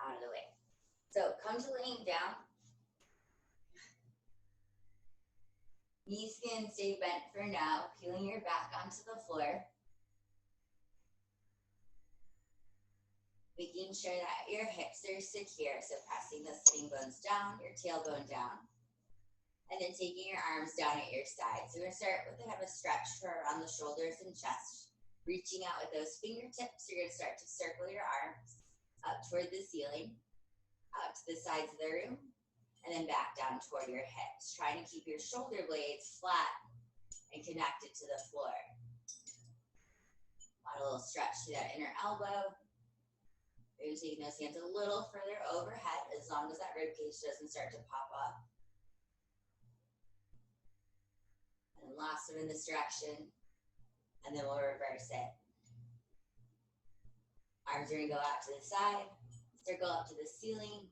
out of the way. So come to laying down. Knees can stay bent for now, peeling your back onto the floor. Making sure that your hips are secure, so pressing the sitting bones down, your tailbone down. And then taking your arms down at your sides. So we're going to start with a stretch for around the shoulders and chest. Reaching out with those fingertips, you're going to start to circle your arms up toward the ceiling, out to the sides of the room, and then back down toward your hips. Trying to keep your shoulder blades flat and connected to the floor. Want a little stretch to that inner elbow. Maybe taking those hands a little further overhead as long as that rib cage doesn't start to pop up. And last one in this direction. And then we'll reverse it. Arms are going to go out to the side, circle up to the ceiling,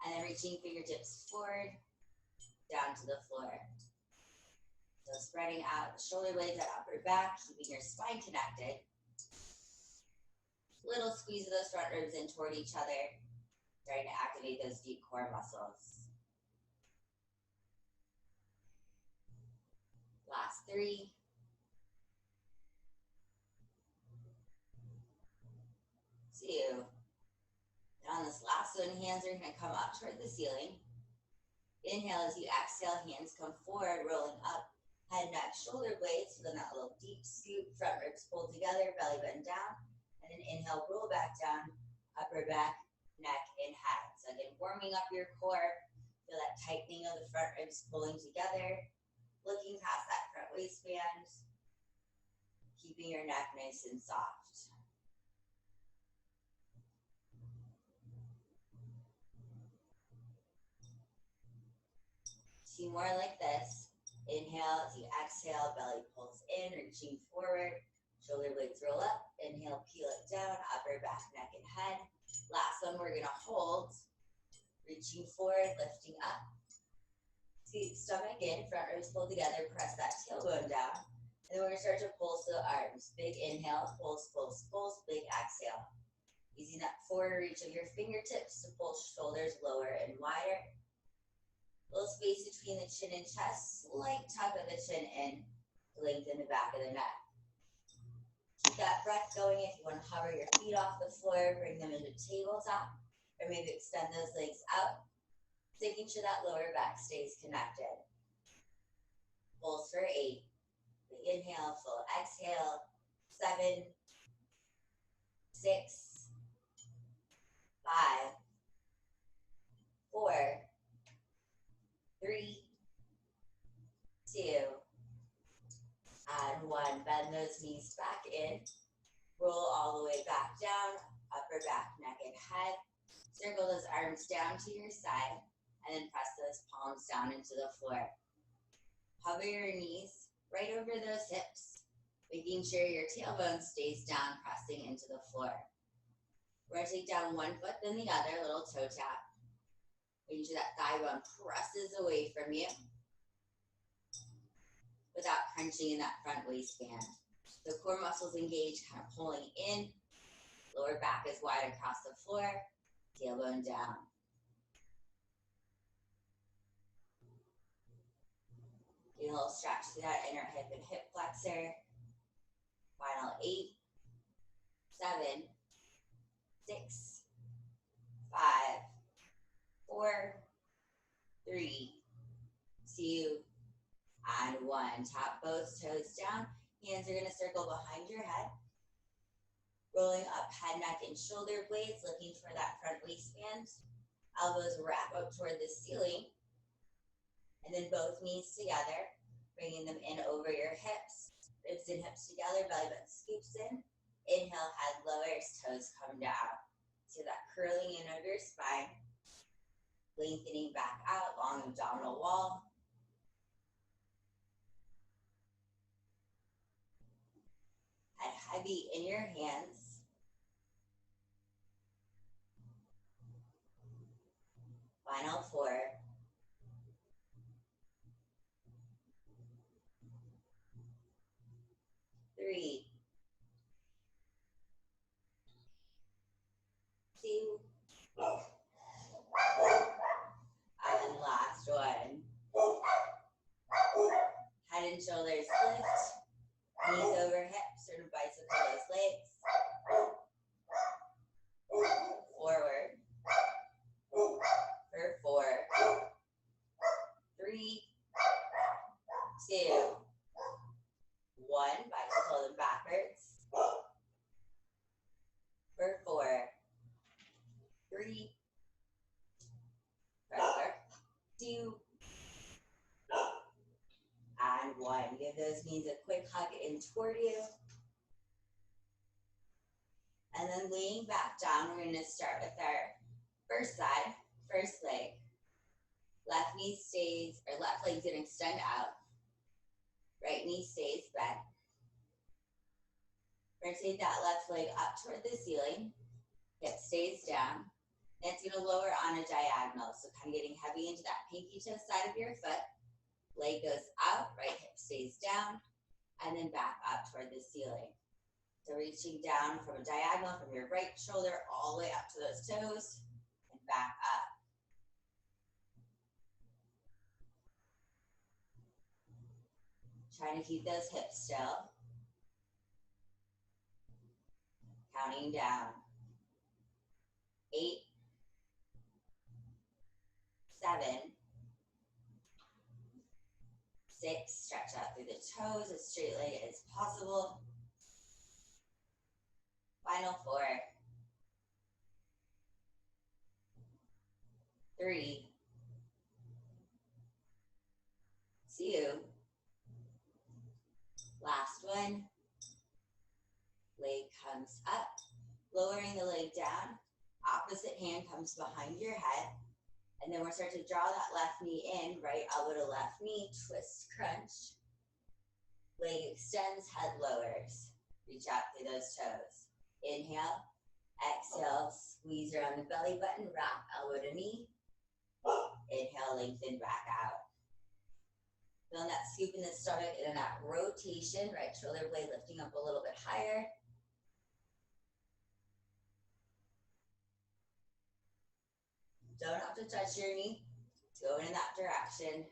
and then reaching fingertips forward, down to the floor. So spreading out the shoulder blades at upper back, keeping your spine connected. Little squeeze of those front ribs in toward each other, trying to activate those deep core muscles. Last 3. 2. And on this last one, hands are going to come up toward the ceiling. Inhale as you exhale, hands come forward, rolling up, head, neck, shoulder blades. So then that little deep scoop, front ribs pulled together, belly button down. And then inhale, roll back down, upper back, neck, and head. So again, warming up your core. Feel that tightening of the front ribs pulling together. Looking past that front waistband. Keeping your neck nice and soft. Two more like this. Inhale as you exhale, belly pulls in, reaching forward. Shoulder blades roll up. Inhale, peel it down, upper back, neck, and head. Last one, we're gonna hold. Reaching forward, lifting up. Scoop stomach in, front ribs pull together, press that tailbone down. And then we're gonna start to pulse the arms. Big inhale, pulse, pulse, pulse, big exhale. Using that forward reach of your fingertips to pull shoulders lower and wider. Little space between the chin and chest, slight tuck of the chin in to lengthen the back of the neck. Keep that breath going. If you want to hover your feet off the floor, bring them into tabletop, or maybe extend those legs out, making sure that lower back stays connected. Pulse for 8. Big inhale, full exhale. 7, 6, 5, 4, 3, 2, and 1. Bend those knees back in. Roll all the way back down, upper back, neck, and head. Circle those arms down to your side, and then press those palms down into the floor. Hover your knees right over those hips, making sure your tailbone stays down, pressing into the floor. We're going to take down one foot, then the other, little toe tap. Making sure that thigh bone presses away from you without crunching in that front waistband. The core muscles engaged, kind of pulling in. Lower back is wide across the floor. Tailbone down. Get a little stretch to that inner hip and hip flexor. Final 8, 7, 6, 5, 4, 3, 2, and 1. Tap both toes down. Hands are going to circle behind your head. Rolling up head, neck, and shoulder blades, looking for that front waistband. Elbows wrap up toward the ceiling. And then both knees together, bringing them in over your hips. Ribs and hips together, belly button scoops in. Inhale, head lowers, toes come down. So that curling in of your spine. Lengthening back out, long abdominal wall. Head heavy in your hands. Final 4. 3, 2, 3, press work, 2, and 1. Give those knees a quick hug in toward you. And then laying back down, we're going to start with our first side, first leg. Left knee stays, or left leg's going to extend out. Right knee stays bent. We're going to take that left leg up toward the ceiling. Hip stays down. And it's going to lower on a diagonal. So kind of getting heavy into that pinky toe side of your foot. Leg goes out, right hip stays down, and then back up toward the ceiling. So reaching down from a diagonal from your right shoulder all the way up to those toes and back up. Trying to keep those hips still. Counting down. 8, 7, 6, stretch out through the toes as straight legged as possible. Final 4, 3, 2, last one. Leg comes up, lowering the leg down. Opposite hand comes behind your head. And then we're starting to draw that left knee in, right elbow to left knee, twist, crunch. Leg extends, head lowers. Reach out through those toes. Inhale, exhale, squeeze around the belly button, rock elbow to knee. Inhale, lengthen back out. Feeling that scoop in the stomach and that rotation, right shoulder blade lifting up a little bit higher. Don't have to touch your knee. It's going in that direction.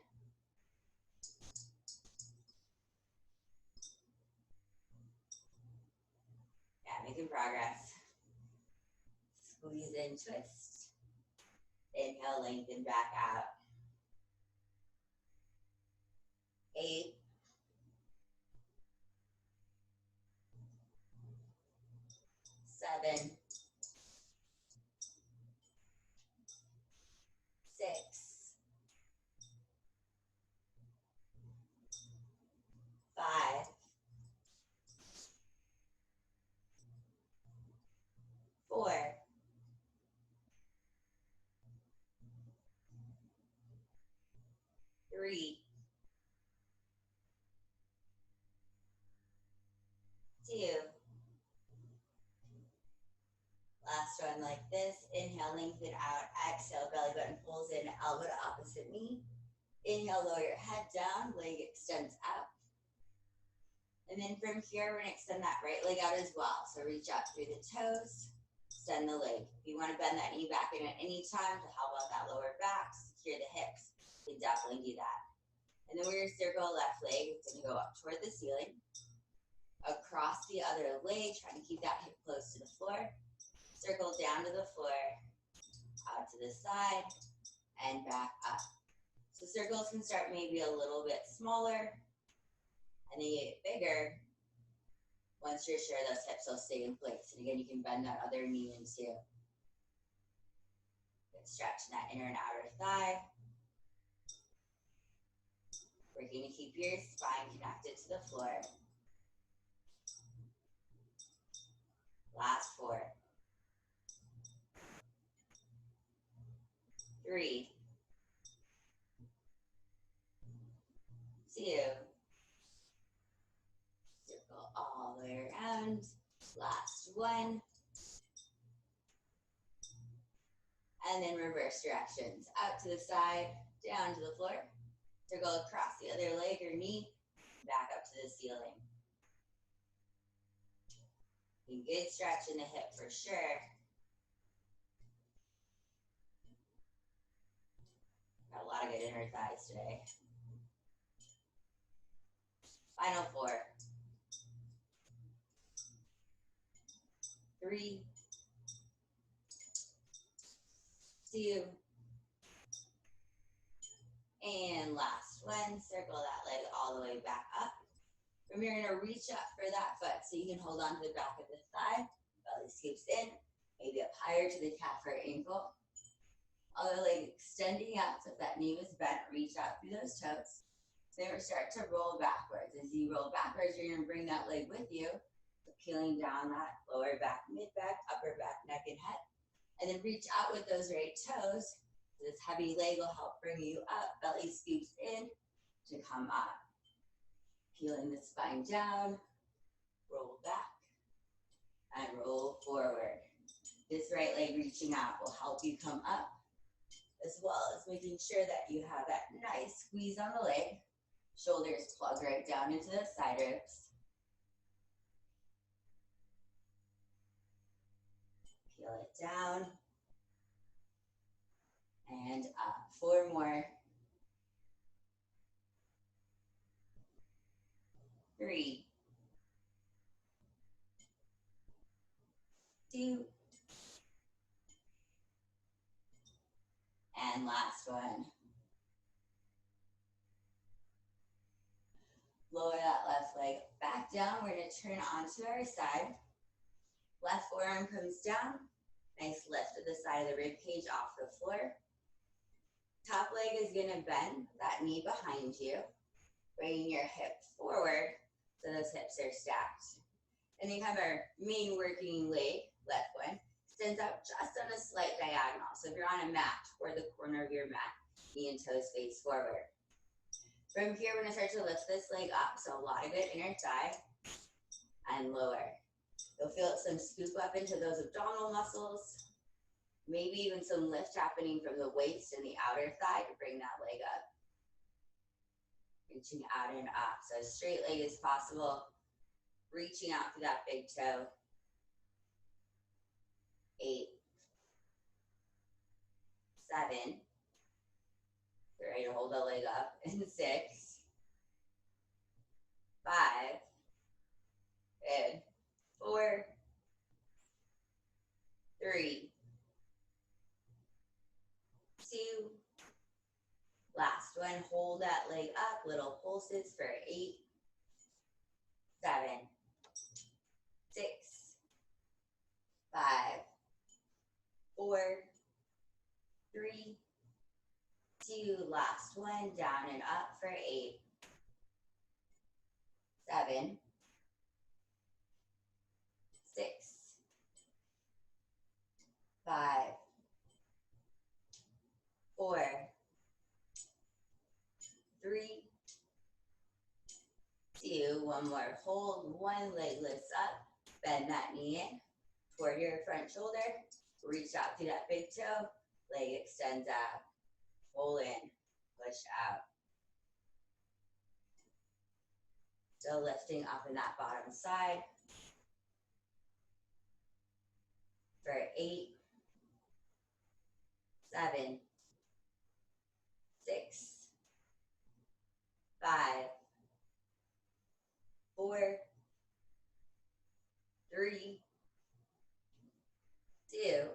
Yeah, making progress. Squeeze in, twist. Inhale, lengthen back out. 8, 7, 6, 5, 4, 3, 2. Last one like this. Inhale, lengthen out. Exhale, belly button pulls in, elbow to opposite knee. Inhale, lower your head down, leg extends out. And then from here, we're going to extend that right leg out as well. So reach out through the toes, extend the leg. If you want to bend that knee back in at any time to help out that lower back, secure the hips, you can definitely do that. And then we're going to circle left leg. It's going to go up toward the ceiling. Across the other leg, trying to keep that hip close to the floor. Circle down to the floor, out to the side, and back up. So circles can start maybe a little bit smaller, and then you get bigger once you're sure those hips will stay in place. And again, you can bend that other knee in too. Stretching that inner and outer thigh. Working to keep your spine connected to the floor. Last 4, 3, 2, circle all the way around. Last 1. And then reverse directions. Out to the side, down to the floor. Circle across the other leg or knee, back up to the ceiling. A good stretch in the hip for sure. Got a lot of good inner thighs today. Final 4, 3, 2, and last one. Circle that leg all the way back up. From here, you're going to reach up for that foot so you can hold on to the back of the thigh. Belly scoops in. Maybe up higher to the calf or ankle. Other leg extending out, so if that knee was bent, reach out through those toes. Then we start to roll backwards. As you roll backwards, you're gonna bring that leg with you, so peeling down that lower back, mid back, upper back, neck, and head. And then reach out with those right toes. This heavy leg will help bring you up. Belly scoops in to come up. Peeling the spine down, roll back, and roll forward. This right leg reaching out will help you come up, as well as making sure that you have that nice squeeze on the leg. Shoulders plug right down into the side ribs. Peel it down. And up. 4 more. 3, 2, and last one. Lower that left leg back down. We're going to turn onto our side. Left forearm comes down. Nice lift of the side of the rib cage off the floor. Top leg is going to bend, that knee behind you. Bringing your hip forward so those hips are stacked. And then have our main working leg, left one, extends out just on a slight diagonal. So if you're on a mat, toward the corner of your mat, knee and toes face forward. From here, we're going to start to lift this leg up. So a lot of good inner thigh and lower. You'll feel some scoop up into those abdominal muscles. Maybe even some lift happening from the waist and the outer thigh to bring that leg up. Reaching out and up. So as straight leg as possible. Reaching out for that big toe. 8, 7. You're ready to hold the leg up. And 6, 5, good. 4, 3, 2. Last one. Hold that leg up. Little pulses for 8, 7, 6, 5, 4, 3, 2. Last one. Down and up for 8, 7, 6, 5, 4, 3, 2. One more. Hold. One leg lifts up. Bend that knee in toward your front shoulder. Reach out through that big toe. Leg extends out. Pull in. Push out. Still lifting up in that bottom side. For 8, 7, 6, 5, 4, 3, 2.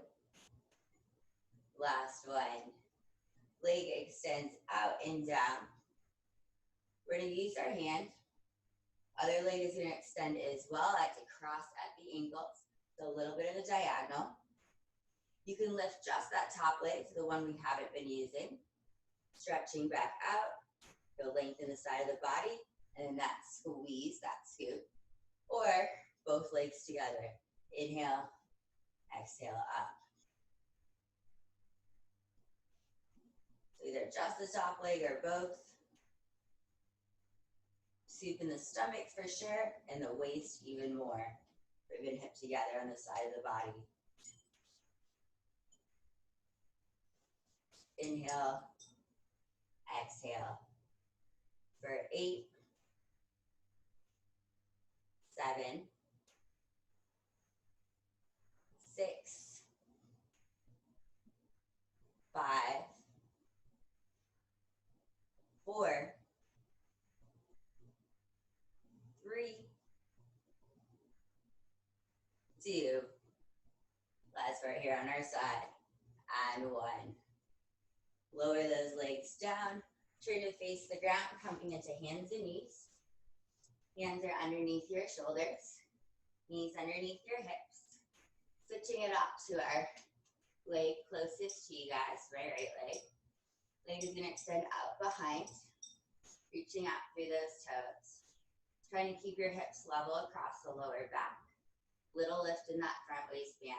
Last one. Leg extends out and down. We're going to use our hand. Other leg is going to extend as well. I like to cross at the ankles. So a little bit of the diagonal. You can lift just that top leg to the one we haven't been using. Stretching back out. Go lengthen the side of the body. And then that squeeze, that scoop. Or both legs together. Inhale. Exhale up. So either just the top leg or both. Scoop in the stomach for sure, and the waist even more. Rib and hip together on the side of the body. Inhale, exhale. For 8, 7, 6, 5, 4, 3, 2. Last right here on our side. And 1. Lower those legs down. Turn to face the ground, coming into hands and knees. Hands are underneath your shoulders. Knees underneath your hips. Switching it up to our leg closest to you guys, my right leg. Leg is gonna extend out behind, reaching out through those toes. Trying to keep your hips level across the lower back. Little lift in that front waistband.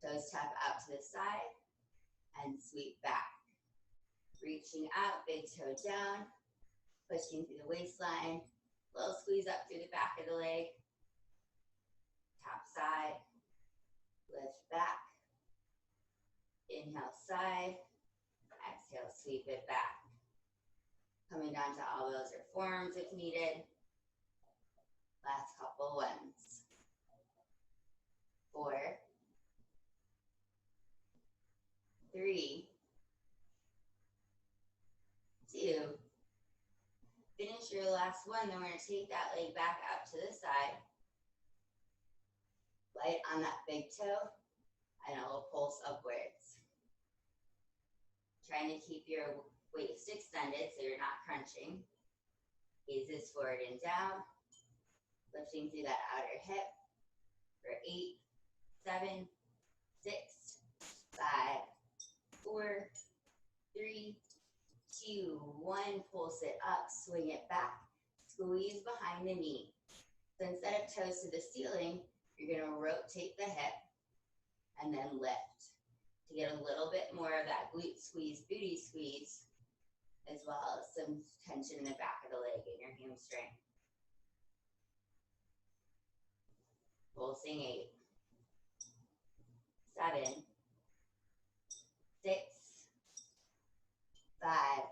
Toes tap out to the side and sweep back. Reaching out, big toe down, pushing through the waistline. Little squeeze up through the back of the leg. Tap side, lift back. Inhale side, exhale, sweep it back. Coming down to elbows or forearms if needed. Last couple ones. 4, 3, 2. Finish your last one, then we're gonna take that leg back out to the side. Light on that big toe, and it will pulse upwards. Trying to keep your waist extended so you're not crunching. Gazes forward and down. Lifting through that outer hip for 8, 7, 6, 5, 4, 3, 2, 1. Pulse it up, swing it back. Squeeze behind the knee. So instead of toes to the ceiling, you're gonna rotate the hip and then lift to get a little bit more of that glute squeeze, booty squeeze, as well as some tension in the back of the leg and your hamstring. Pulsing 8, 7, 6, 5,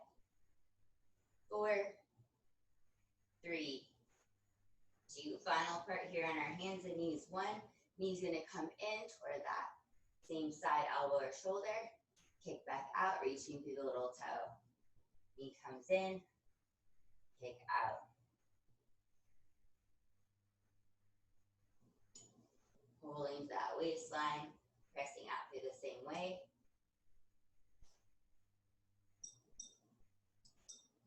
4, 3, 2. Final part here on our hands and knees. 1, knee's gonna come in toward that same side, elbow or shoulder. Kick back out, reaching through the little toe. Knee comes in, kick out. Holding that waistline, pressing out through the same way.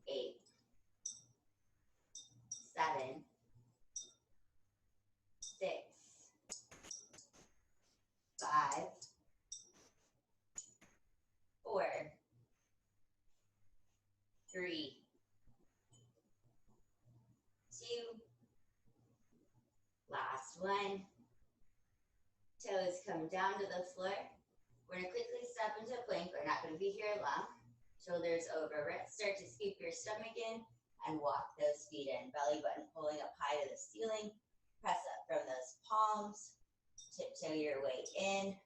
8, 7, 6, 5, 4, 3, 2. Last one. Toes come down to the floor. We're gonna quickly step into plank. We're not gonna be here long. Shoulders over wrists. Start to scoop your stomach in and walk those feet in. Belly button pulling up high to the ceiling. Press up from those palms. Tiptoe your way in.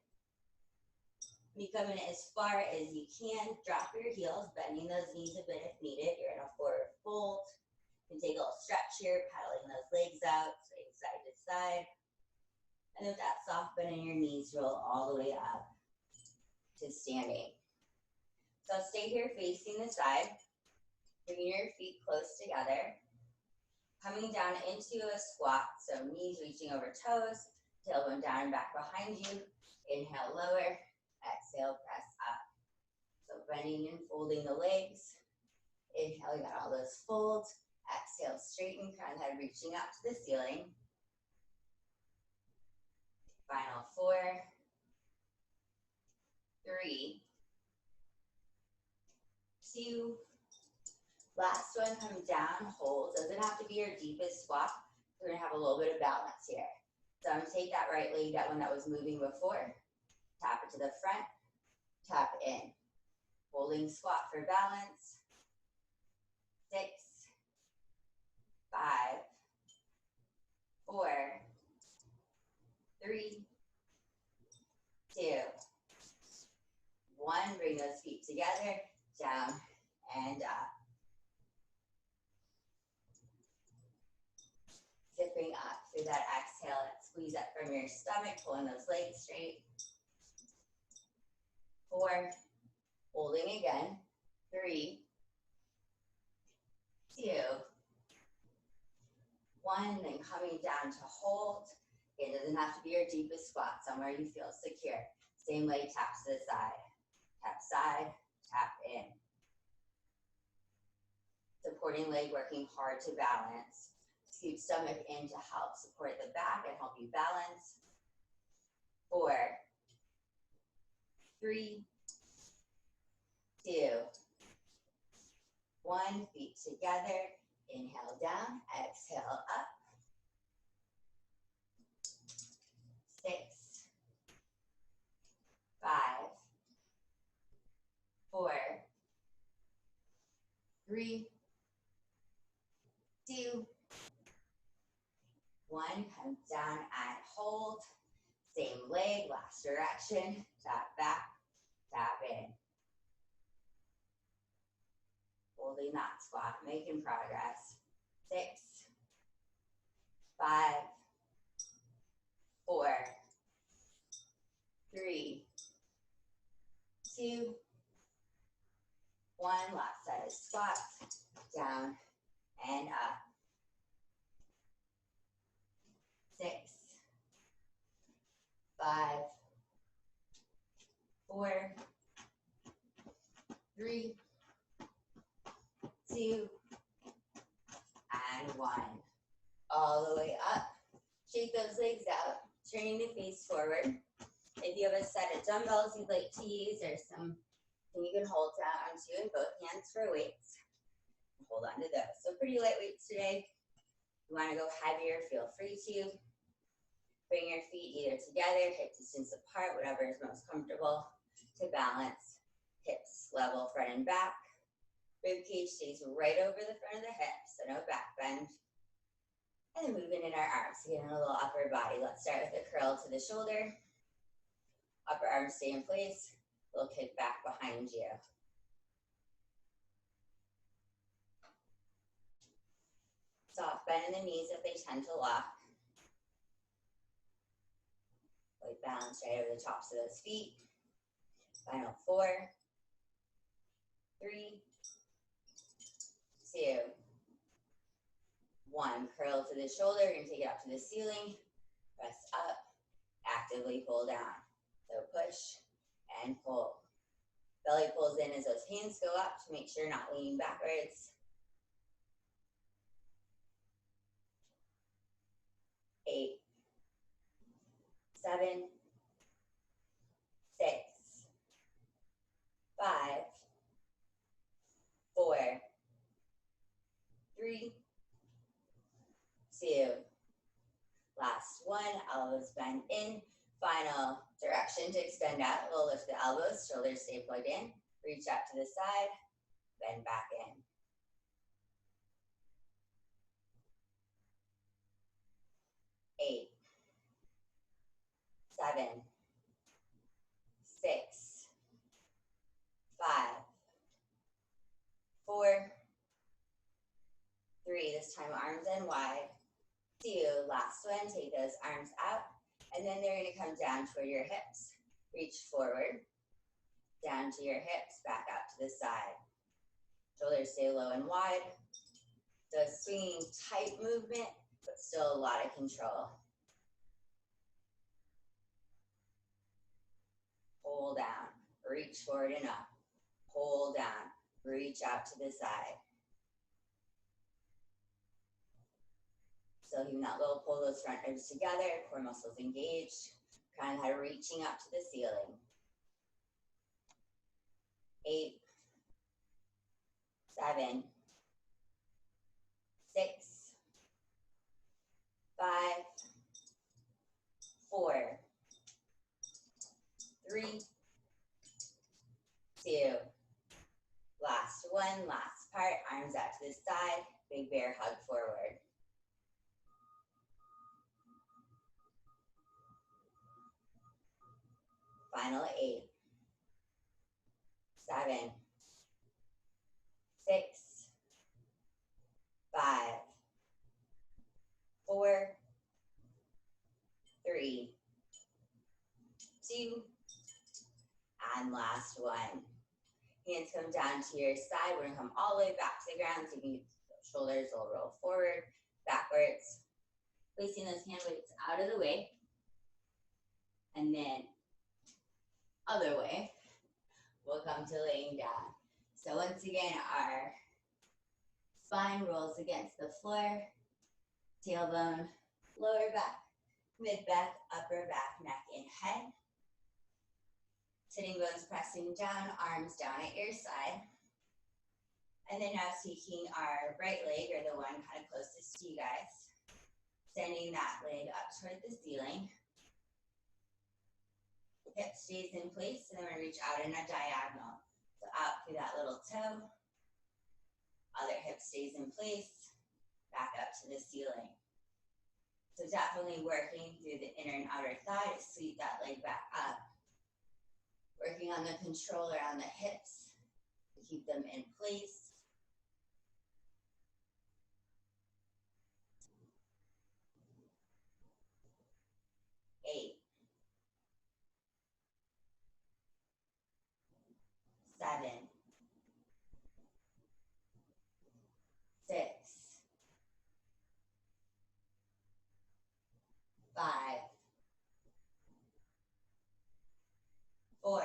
When you come in as far as you can, drop your heels, bending those knees a bit if needed. You're in a forward fold. You can take a little stretch here, paddling those legs out, swaying side to side. And with that soft bend in your knees, roll all the way up to standing. So stay here facing the side. Bringing your feet close together. Coming down into a squat. So knees reaching over toes, tailbone down and back behind you. Inhale, lower. Exhale, press up. So bending and folding the legs. Inhale, you got all those folds. Exhale, straighten, crown head reaching up to the ceiling. Final 4, 3, 2. Last one, come down, hold. Doesn't have to be your deepest squat. We're gonna have a little bit of balance here. So I'm gonna take that right leg, that one that was moving before, tap it to the front, tap in. Holding squat for balance. 6, 5, 4, 3, 2, 1. Bring those feet together, down and up. Zipping up through that exhale, that squeeze up from your stomach, pulling those legs straight. 4, holding again. 3, 2, 1, then coming down to hold. It doesn't have to be your deepest squat, somewhere you feel secure. Same leg taps to the side. Tap side, tap in. Supporting leg working hard to balance. Scoop stomach in to help support the back and help you balance. 4, 3, 2, 1. Feet together. Inhale down, exhale up. 6, 5, 4, 3, 2, 1. Come down and hold. Same leg, last direction. Tap back, tap in. Holding that squat, making progress. 6, 5, 4, 3, 2, 1. Last set of squats. Down and up. 6, 5, 4, 3, 2, and 1. All the way up. Shake those legs out, turning to face forward. If you have a set of dumbbells you'd like to use, or something you can hold down onto in both hands for weights, hold on to those. So pretty light weights today. If you want to go heavier, feel free to. Bring your feet either together, hip distance apart, whatever is most comfortable to balance. Hips level front and back. Rib cage stays right over the front of the hips, so no back bend. And then moving in our arms, getting a little upper body. Let's start with a curl to the shoulder. Upper arms stay in place. Little kick back behind you. Soft bend in the knees if they tend to lock. Like balance right over the tops of those feet. Final 4, 3, 2, 1. Curl to the shoulder. You're going to take it up to the ceiling. Press up. Actively pull down. So push and pull. Belly pulls in as those hands go up to make sure you're not leaning backwards. 8, 7, 6, 5, 4, 3, 2. Last one, elbows bend in. Final direction to extend out. We'll lift the elbows, shoulders stay plugged in. Reach out to the side, bend back in. 8, 7, 6, 5, 4, 3. This time arms in wide. 2. Last one, take those arms out. And then they're going to come down toward your hips. Reach forward, down to your hips, back out to the side. Shoulders stay low and wide. So a swinging tight movement, but still a lot of control. Hold down, reach forward and up. Hold down, reach out to the side. So even that little pull those front ribs together, core muscles engaged, kind of reaching up to the ceiling. 8, 7, 6, 5, 4, 3, 2. Last one, last part, arms out to the side, big bear hug forward. Final 8, 7, 6, 5, 4, 3, 2, and last one. Hands come down to your side. We're gonna come all the way back to the ground. So you can, shoulders will roll forward, backwards. Placing those hand weights out of the way. And then other way, we'll come to laying down. So once again, our spine rolls against the floor, tailbone, lower back, Mid back, upper back, neck, and head. Sitting bones pressing down, arms down at your side. And then now taking our right leg, or the one kind of closest to you guys, sending that leg up toward the ceiling. Hip stays in place, and then we're going to reach out in a diagonal. So out through that little toe. Other hip stays in place, back up to the ceiling. So definitely working through the inner and outer thigh to sweep that leg back up. Working on the control around the hips to keep them in place. 8, 7, 6, 5, 4,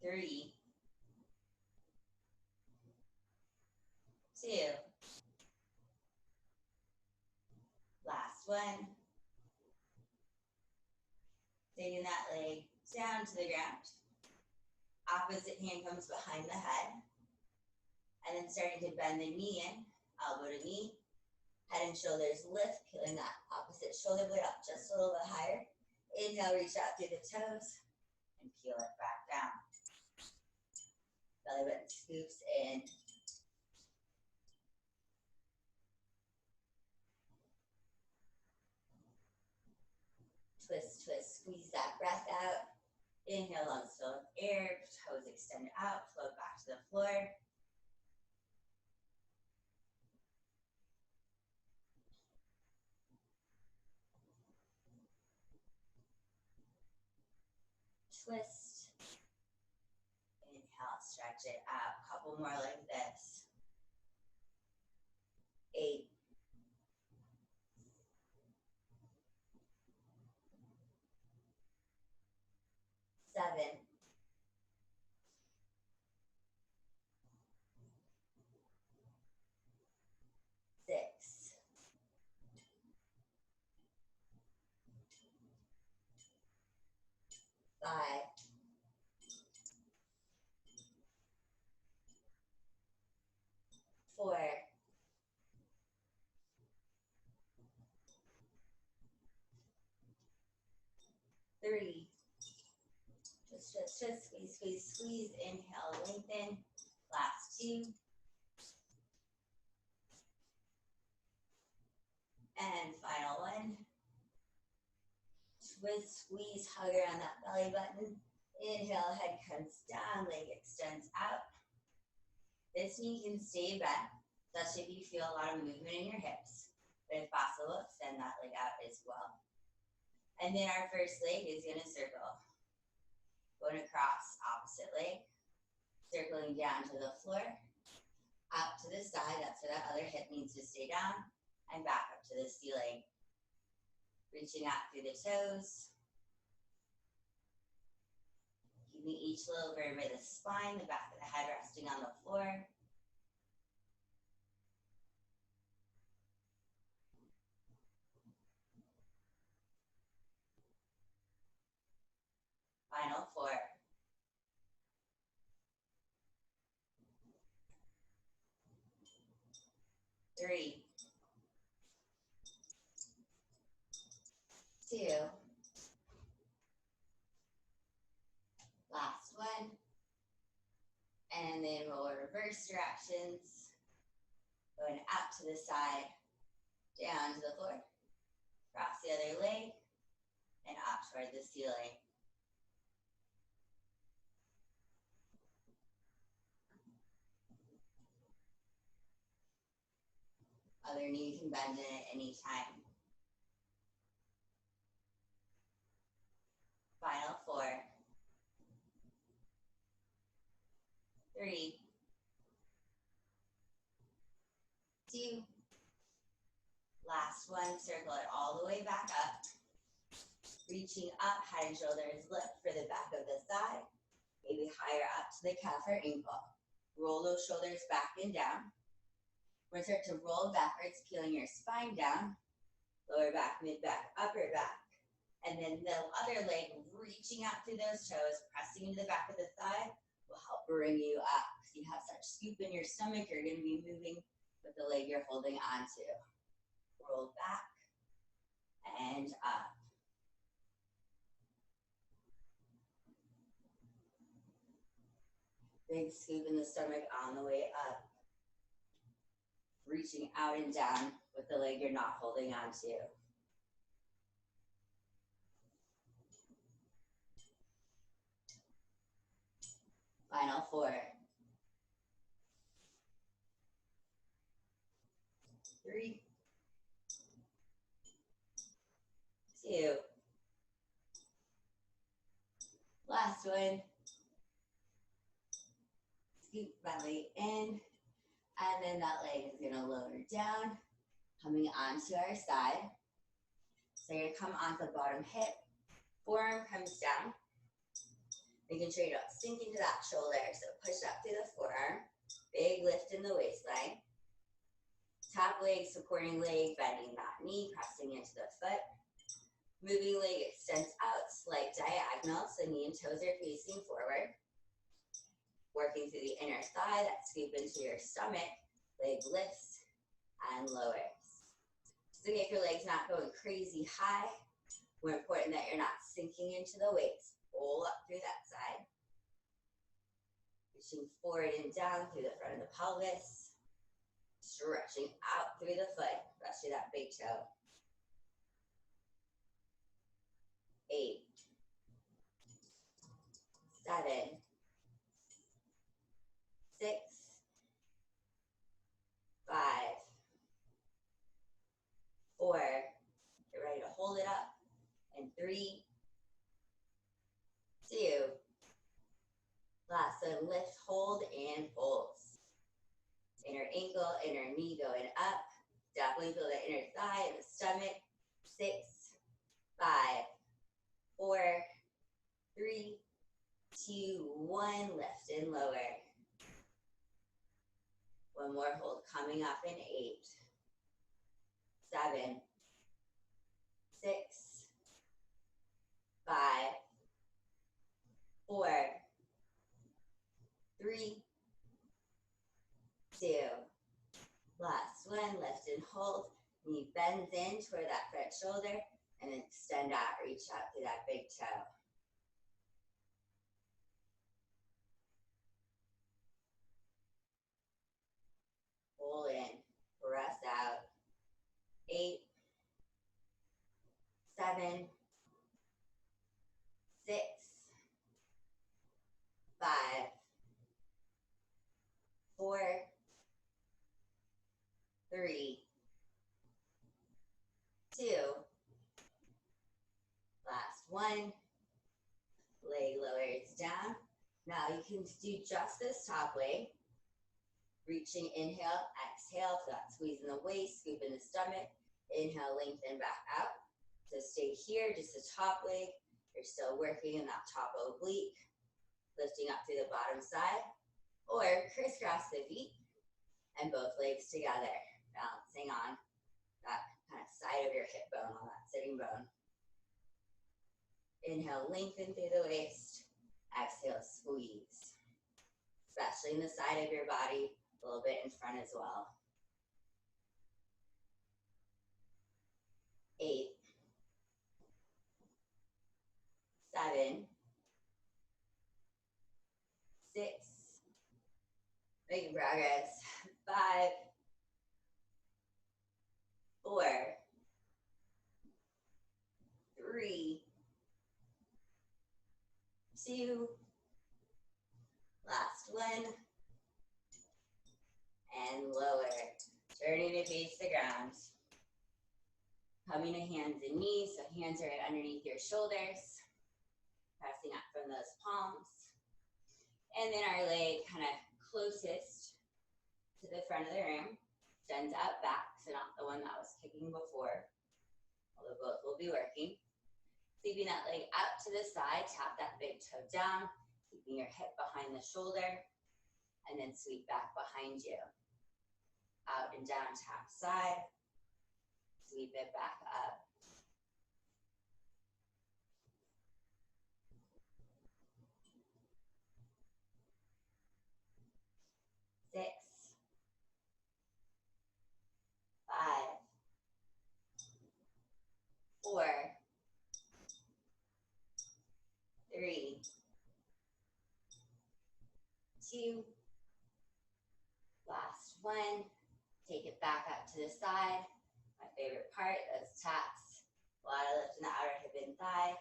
3, 2, last one. Taking that leg down to the ground. Opposite hand comes behind the head. And then starting to bend the knee in, elbow to knee. Head and shoulders lift, peeling that opposite shoulder blade up just a little bit higher. Inhale, reach out through the toes and peel it back down. Belly button scoops in. Twist, twist, squeeze that breath out. Inhale, lungs fill with air, toes extend out, float back to the floor. Twist. Inhale, stretch it out. Couple more like this. 8, 7, 6, 5, 4, 3, just squeeze, squeeze, squeeze. Inhale, lengthen. Last 2. And final 1. Twist, squeeze, hug around that belly button. Inhale, head comes down, leg extends out. This knee can stay bent, especially if you feel a lot of movement in your hips. But if possible, extend that leg out as well. And then our first leg is going to circle. Going across opposite leg. Circling down to the floor. Out to the side, that's where that other hip needs to stay down. And back up to the ceiling. Reaching out through the toes. Keeping each little vertebrae of the spine, the back of the head resting on the floor. Final 4. 3, 2, last 1, and then we'll reverse directions, going out to the side, down to the floor, cross the other leg, and up toward the ceiling. Other knee can bend in at any time. Final 4, 3, 2, last 1, circle it all the way back up. Reaching up, head and shoulders lift for the back of the thigh, maybe higher up to the calf or ankle. Roll those shoulders back and down. We're going to start to roll backwards, peeling your spine down, lower back, mid back, upper back. And then the other leg reaching out through those toes, pressing into the back of the thigh will help bring you up. If you have such scoop in your stomach, you're going to be moving with the leg you're holding onto. Roll back and up. Big scoop in the stomach on the way up. Reaching out and down with the leg you're not holding onto. Final 4. 3, 2. Last one. Scoop belly in. And then that leg is going to lower down, coming onto our side. So you're going to come onto the bottom hip. Forearm comes down. Making sure you don't sink into that shoulder. So push up through the forearm. Big lift in the waistline. Top leg, supporting leg, bending that knee, pressing into the foot. Moving leg extends out, slight diagonal, so knee and toes are facing forward. Working through the inner thigh, that scoop into your stomach. Leg lifts and lowers. So if your leg's not going crazy high, more important that you're not sinking into the weights. Pull up through that side. Reaching forward and down through the front of the pelvis. Stretching out through the foot, especially that big toe. 8, 7, 6, 5, 4. Get ready to hold it up. And 3, 2. Last one, lift, hold, and pulse. Inner ankle, inner knee going up. Definitely feel the inner thigh and the stomach. 6, 5, 4, 3, 2, 1. Lift and lower. One more hold coming up in 8, 7, 6, 5, 4, 3, 2. Last one, lift and hold. Knee bends in toward that front shoulder and then extend out, reach out through that big toe. Pull in, press out. 8, 7, 6, 5, 4, 3, 2. Last one. Leg lowers down. Now you can do just this top leg. Reaching, inhale, exhale, flat squeeze in the waist, scoop in the stomach. Inhale, lengthen back out. So stay here, just the top leg. You're still working in that top oblique. Lifting up through the bottom side. Or crisscross the feet and both legs together. Balancing on that kind of side of your hip bone, on that sitting bone. Inhale, lengthen through the waist. Exhale, squeeze. Especially in the side of your body, a little bit in front as well. 8, 7, 6, making progress. 5, 4, 3, 2, last one, and lower. Turning to face the ground. Coming to hands and knees, so hands are right underneath your shoulders. Pressing up from those palms. And then our leg kind of closest to the front of the room. Extends out back, so not the one that was kicking before. Although both will be working. Sweeping that leg out to the side, tap that big toe down, keeping your hip behind the shoulder, and then sweep back behind you. out and down, tap side. Sweep it back up. 6, 5, 4, 3, 2, last one. Take it back up to the side. My favorite part, those taps. A lot of lift in the outer hip and thigh.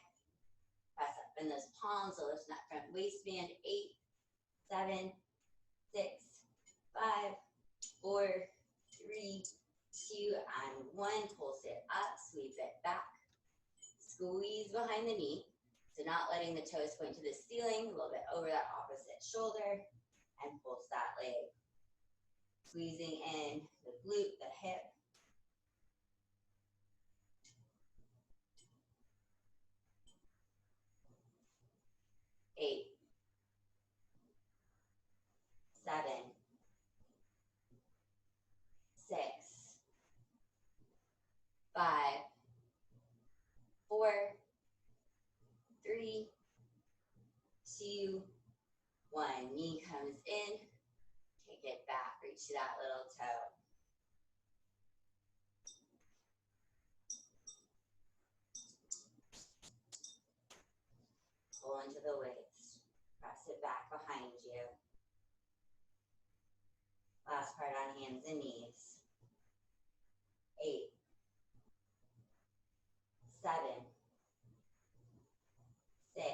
Press up in those palms, so lift in that front waistband. 8, 7, 6, 5, 4, 3, 2, and 1. Pulse it up, sweep it back. Squeeze behind the knee. So not letting the toes point to the ceiling, a little bit over that opposite shoulder, and pulse that leg. Squeezing in the glute, the hip. 8, 7, 6, 5, 4, 3, 2, 1. Knee comes in. Take it back. Reach to that little toe. Pull into the waist. Press it back behind you. Last part on hands and knees. 8, 7, 6,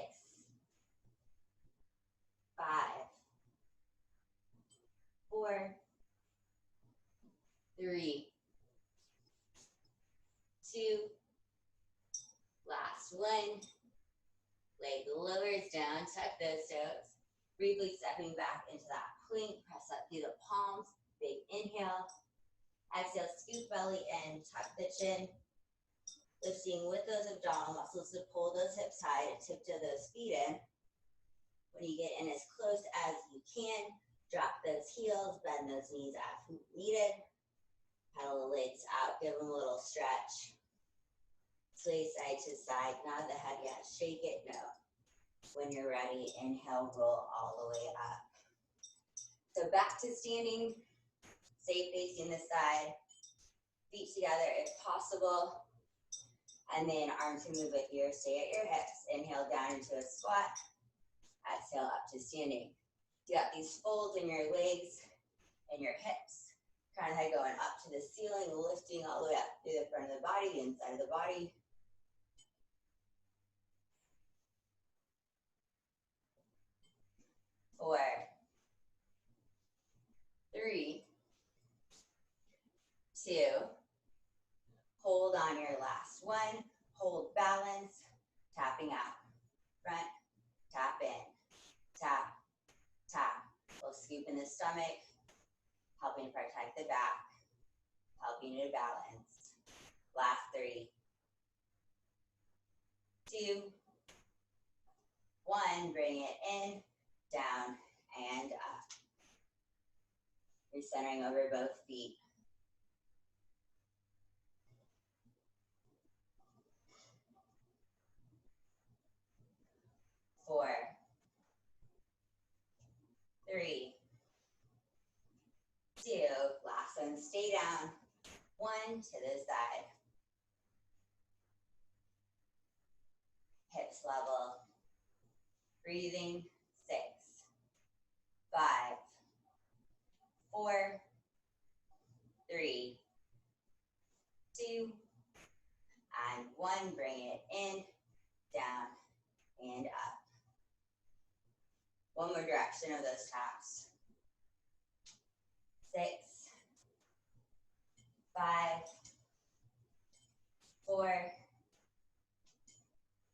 5, 4, 3, 2, last one. Leg lowers down, tuck those toes. Briefly stepping back into that plank, press up through the palms. Big inhale. Exhale, scoop belly in, tuck the chin. Lifting with those abdominal muscles to pull those hips high, to tiptoe those feet in. When you get in as close as you can, drop those heels, bend those knees as needed. Pedal the legs out, give them a little stretch. Sway side to side, nod the head, yes, shake it, no. When you're ready, inhale, roll all the way up. So back to standing, stay facing the side, feet together if possible, and then arms can move with you, stay at your hips. Inhale down into a squat, exhale up to standing. You got these folds in your legs and your hips, crown of head going up to the ceiling, lifting all the way up through the front of the body, the inside of the body. 4, 3, 2, hold on your last one, hold balance, tapping out, front, tap in, tap, tap. We'll scoop in the stomach, helping protect the back, helping you to balance. Last 3, 2, 1, bring it in, down, and up. You're centering over both feet. 4, 3, 2, last one, stay down. 1 to the side. Hips level. Breathing. 6, 5, 4, 3, 2, and 1. Bring it in, down, and up. One more direction of those taps. 6, 5, 4,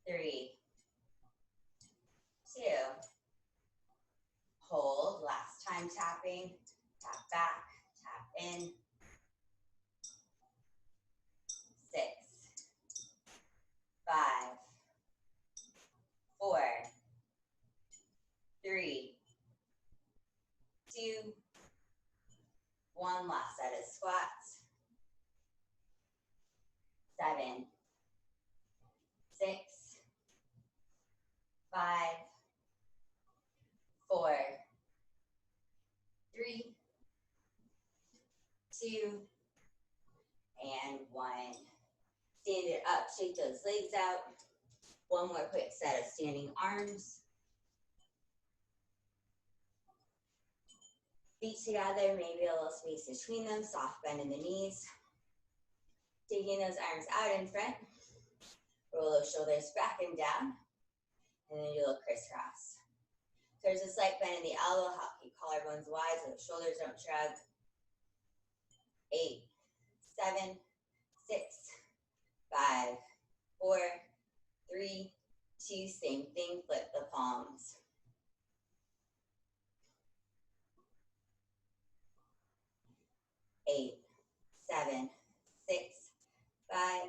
3, 2. Hold. Last time tapping. Tap back, tap in. 6, 5, 4, 3, 2, 1. Last set of those legs out. One more quick set of standing arms. Feet together, maybe a little space between them, soft bend in the knees. Taking those arms out in front. Roll those shoulders back and down. And then do a little crisscross. There's a slight bend in the elbow, keep collarbones wide so the shoulders don't shrug. 8, 7, 6, 5, 4, 3, 2, same thing, flip the palms. 8, 7, 6, 5,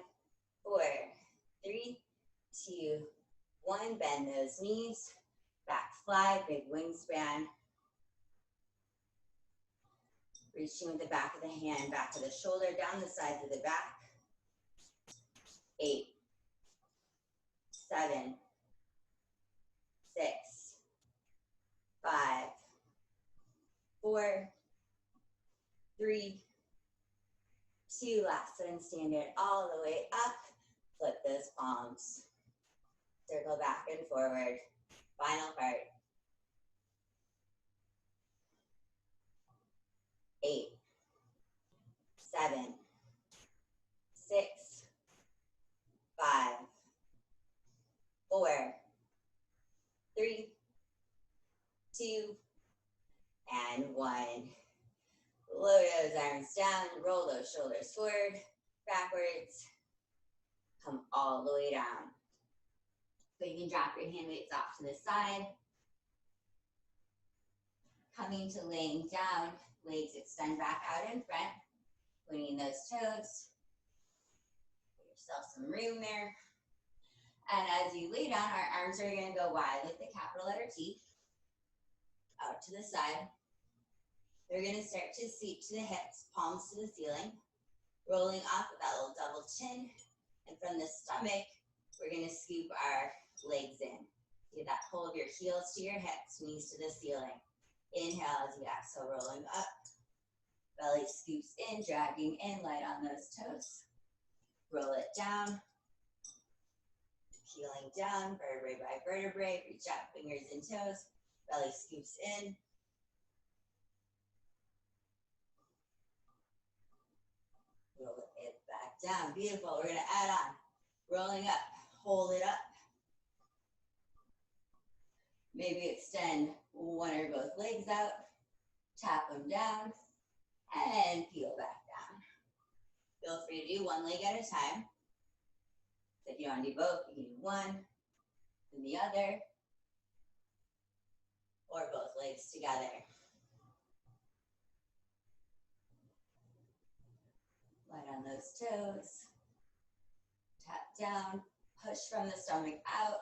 4, 3, 2, 1. Bend those knees. Back fly, big wingspan. Reaching with the back of the hand, back of the shoulder, down the sides of the back. 8, 7, 6, 5, 4, 3, 2. Last one, stand it all the way up. Flip those palms. Circle back and forward. Final part. 8, 7, 6, 5, 4, 3, 2, and 1. Lower those arms down, roll those shoulders forward, backwards, come all the way down. So you can drop your hand weights off to the side. Coming to laying down, legs extend back out in front, pointing those toes. Give yourself some room there. And as you lay down, our arms are going to go wide like the capital letter T, out to the side. They're going to start to seat to the hips, palms to the ceiling, rolling off with that little double chin. And from the stomach, we're going to scoop our legs in. Get that pull of your heels to your hips, knees to the ceiling. Inhale as you exhale, rolling up. Belly scoops in, dragging in, light on those toes. Roll it down. Peeling down, vertebrae by vertebrae. Reach out, fingers and toes. Belly scoops in. Roll it back down. Beautiful. We're going to add on. Rolling up. Hold it up. Maybe extend one or both legs out. Tap them down. And peel back down. Feel free to do one leg at a time. If you want to do both, you can do one, then the other, or both legs together. Light on those toes. Tap down, push from the stomach out.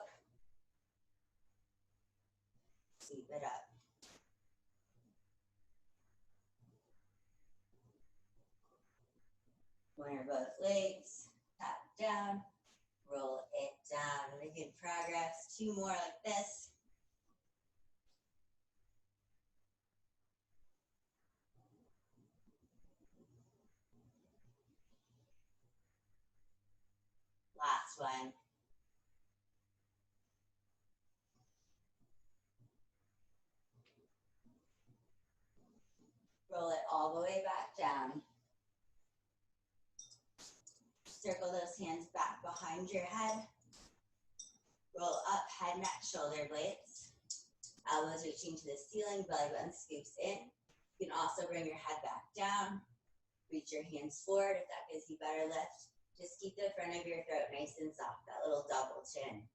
Sweep it up. One or both legs, tap down, roll it down. Making progress. 2 more like this. Last one. Roll it all the way back down. Circle those hands back behind your head. Roll up, head, neck, shoulder blades. Elbows reaching to the ceiling, belly button scoops in. You can also bring your head back down. Reach your hands forward if that gives you better lift. Just keep the front of your throat nice and soft, that little double chin.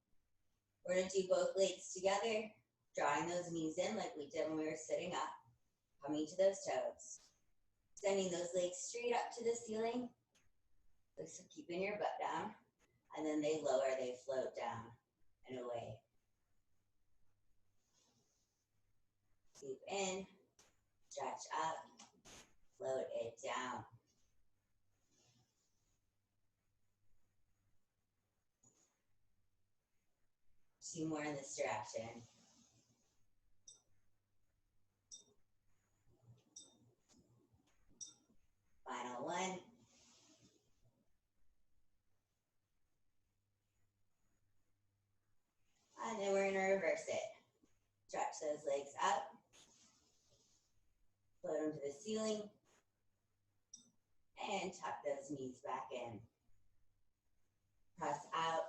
We're going to do both legs together, drawing those knees in like we did when we were sitting up. Coming to those toes. Sending those legs straight up to the ceiling. So keeping your butt down. And then they lower, they float down and away. Scoop in, stretch up, float it down. Two more in this direction. Final one. And then we're gonna reverse it. Stretch those legs up. Float them to the ceiling. And tuck those knees back in. Press out.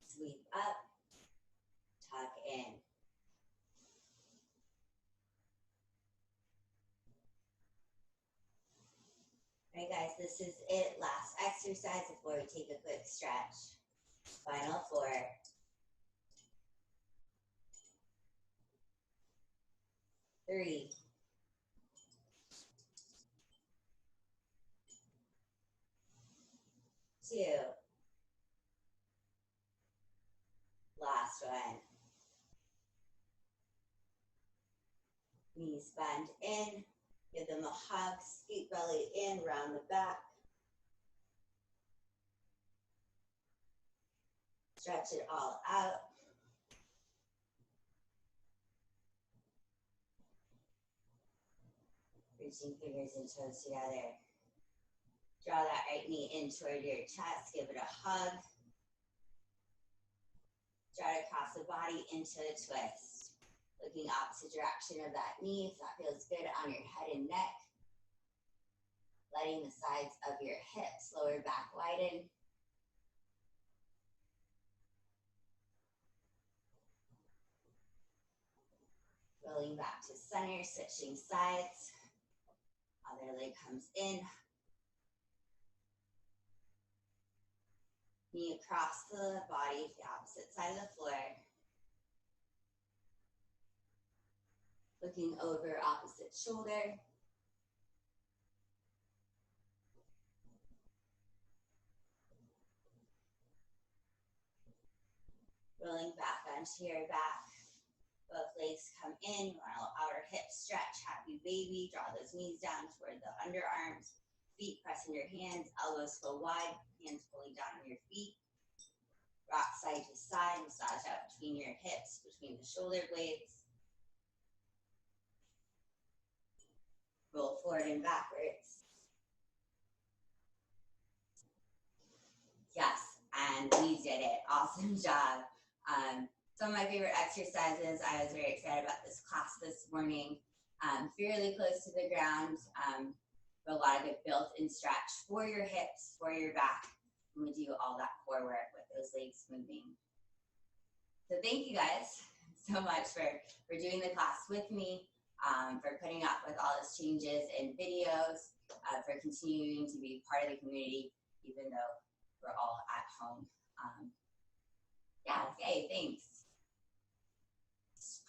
Sweep up. Tuck in. All right, guys, this is it. Last exercise before we take a quick stretch. Final 4. 3. 2. Last one. Knees bend in. Give them a hug. Scoot belly in, round the back. Stretch it all out. Reaching fingers and toes together. Draw that right knee in toward your chest. Give it a hug. Draw it across the body into a twist. Looking opposite direction of that knee if that feels good on your head and neck. Letting the sides of your hips, lower back widen. Rolling back to center, switching sides. Other leg comes in. Knee across the body, the opposite side of the floor. Looking over opposite shoulder. Rolling back onto your back. Both legs come in. You want to outer hip stretch, happy baby. Draw those knees down toward the underarms. Feet pressing your hands, elbows go wide, hands pulling down on your feet. Rock side to side, massage out between your hips, between the shoulder blades. Roll forward and backwards. Yes, and we did it. Awesome job. Some of my favorite exercises. I was very excited about this class this morning. Fairly close to the ground, but a lot of good built-in stretch for your hips, for your back. And we do all that core work with those legs moving. So thank you guys so much for doing the class with me, for putting up with all those changes in videos, for continuing to be part of the community, even though we're all at home. Yeah, okay, thanks.